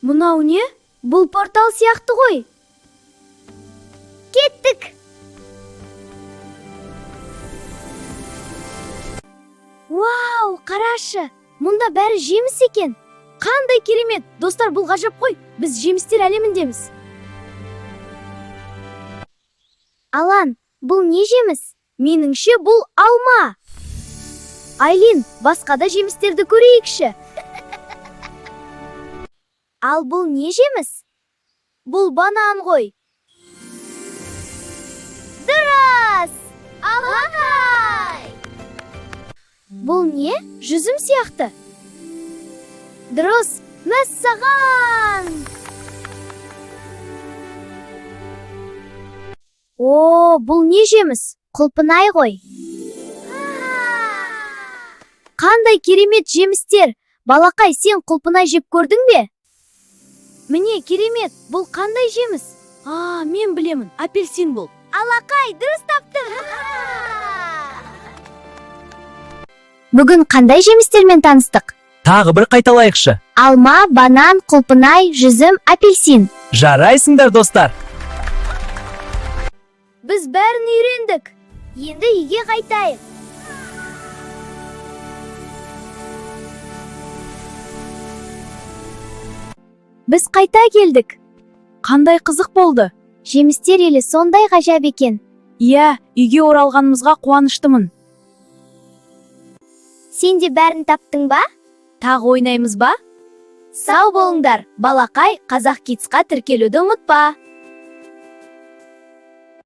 Мынау не? Бұл портал сияқты ғой. Кеттік. Вау, қарашы. Мұнда бәрі жеміс екен. Қандай керемет. Достар, бұл ғажап қой. Біз жемістер әлеміндеміз. Алан, бұл не жеміс? Меніңше бұл алма. Айлин, басқа да жемістерді көрейікші. Ал бұл не жеміс? Бұл банан ғой. Дұрыс! Алақай! Бұл не? Жүзім сияқты. Дұрыс, мәссаған! О, бұл не жеміс? Құлпынай ғой. Қандай керемет жемістер! Балақай, сен құлпынай жеп көрдің бе? Міне, керемет, бұл қандай жеміс? Мен білемін, апельсин бұл. Алақай, дұрыс таптың! Бүгін қандай жемістермен таныстық? Тағы бір қайталайықшы. Алма, банан, құлпынай, жүзім, апельсин. Жарайсыңдар, достар. Біз бәрін үйрендік. Енді үйге қайтайық. Біз қайта келдік. Қандай қызық болды. Жемістер елі сондай ғажап екен. Иә, үйге оралғанымызға қуаныштымын. Сен де бәрін таптың ба? Тағы ойнаймыз ба? Сау болыңдар. Балақай, Қазақ Кидсқа тіркелуді ұмытпа.